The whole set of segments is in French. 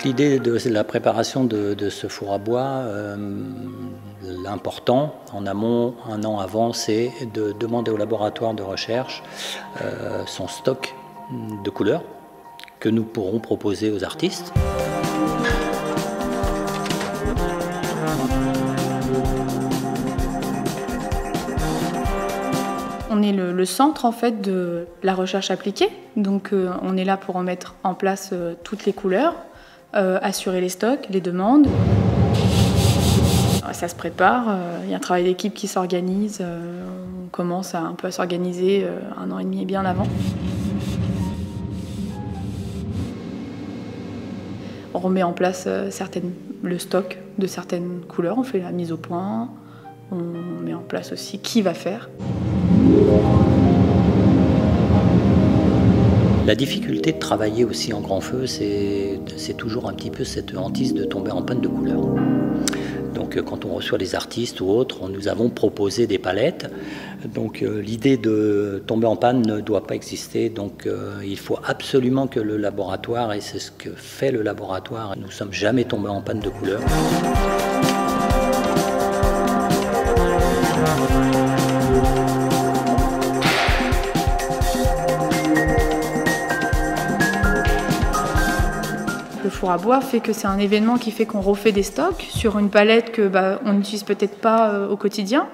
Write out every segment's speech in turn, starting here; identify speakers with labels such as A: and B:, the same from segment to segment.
A: L'idée de la préparation de ce four à bois, l'important en amont, un an avant, c'est de demander au laboratoire de recherche son stock de couleurs que nous pourrons proposer aux artistes.
B: On est le centre en fait de la recherche appliquée, donc on est là pour en mettre en place toutes les couleurs, assurer les stocks, les demandes. Ça se prépare, il y a un travail d'équipe qui s'organise, on commence un peu à s'organiser 1 an et demi bien avant. On remet en place le stock de certaines couleurs, on fait la mise au point, on met en place aussi qui va faire.
A: La difficulté de travailler aussi en grand feu, c'est toujours un petit peu cette hantise de tomber en panne de couleur. Donc quand on reçoit des artistes ou autres, nous avons proposé des palettes. Donc l'idée de tomber en panne ne doit pas exister. Donc il faut absolument que le laboratoire, et c'est ce que fait le laboratoire, nous ne sommes jamais tombés en panne de couleur.
B: Le four à bois fait que c'est un événement qui fait qu'on refait des stocks sur une palette que on n'utilise peut-être pas au quotidien,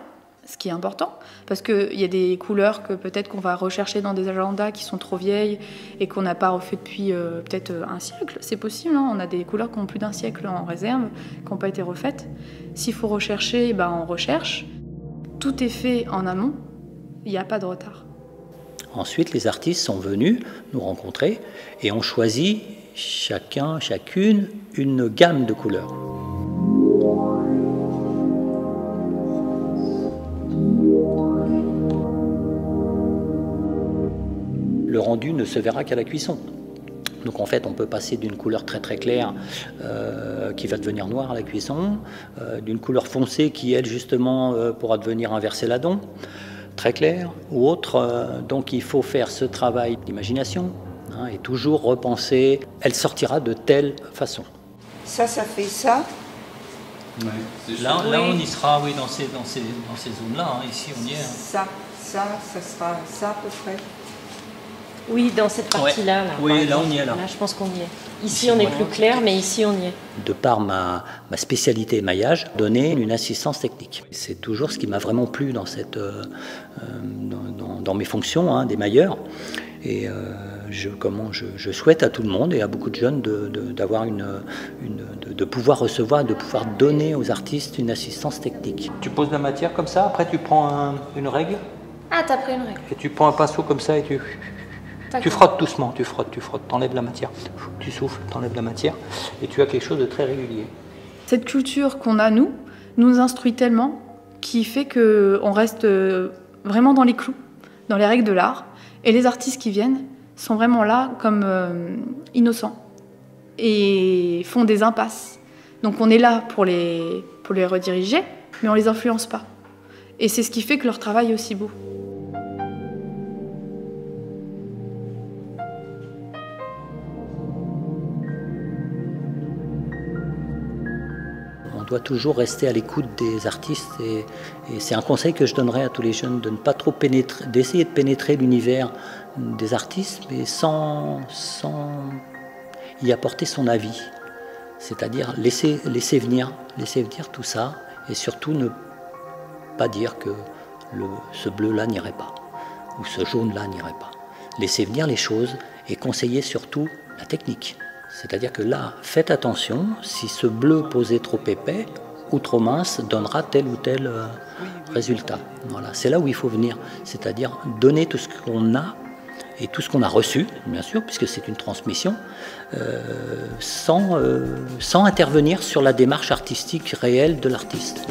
B: ce qui est important, parce qu'il y a des couleurs que peut-être qu'on va rechercher dans des agendas qui sont trop vieilles et qu'on n'a pas refait depuis peut-être un siècle. C'est possible, hein, on a des couleurs qui ont plus d'1 siècle en réserve, qui n'ont pas été refaites. S'il faut rechercher, on recherche. Tout est fait en amont, il n'y a pas de retard.
A: Ensuite, les artistes sont venus nous rencontrer et ont choisi chacune une gamme de couleurs. Le rendu ne se verra qu'à la cuisson. Donc en fait, on peut passer d'une couleur très très claire qui va devenir noire à la cuisson, d'une couleur foncée qui, elle, justement, pourra devenir un vert céladon, très clair, ou autre. Donc il faut faire ce travail d'imagination, et toujours repenser, elle sortira de telle façon.
C: Ça fait ça.
A: Ouais. Là, on y sera, oui, dans ces zones-là. Ici, on y est.
C: Ça sera ça à peu près.
D: Oui, dans cette partie-là.
A: Ouais. Oui, là, on y est. Là,
D: je pense qu'on y est. Ici, on est plus clair, mais ici, on y est.
A: De par ma spécialité émaillage, donner une assistance technique. C'est toujours ce qui m'a vraiment plu dans, dans mes fonctions d'émailleur. Et je souhaite à tout le monde et à beaucoup de jeunes d'avoir de pouvoir recevoir, de pouvoir donner aux artistes une assistance technique. Tu poses la matière comme ça, après tu prends une règle.
D: Ah, t'as pris une règle.
A: Et tu prends un pinceau comme ça et tu frottes doucement, tu frottes, t'enlèves la matière, tu souffles, t'enlèves la matière et tu as quelque chose de très régulier.
B: Cette culture qu'on a, nous instruit tellement qui fait qu'on reste vraiment dans les clous, dans les règles de l'art. Et les artistes qui viennent sont vraiment là comme innocents et font des impasses. Donc on est là pour les rediriger, mais on ne les influence pas. Et c'est ce qui fait que leur travail est aussi beau.
A: On doit toujours rester à l'écoute des artistes et c'est un conseil que je donnerais à tous les jeunes, de ne pas trop pénétrer, d'essayer de pénétrer l'univers des artistes, mais sans y apporter son avis. C'est-à-dire laisser venir tout ça et surtout ne pas dire que ce bleu-là n'irait pas ou ce jaune-là n'irait pas. Laisser venir les choses et conseiller surtout la technique. C'est-à-dire que là, faites attention, si ce bleu posé trop épais ou trop mince donnera tel ou tel résultat. Voilà, c'est là où il faut venir, c'est-à-dire donner tout ce qu'on a et tout ce qu'on a reçu, bien sûr, puisque c'est une transmission, sans intervenir sur la démarche artistique réelle de l'artiste.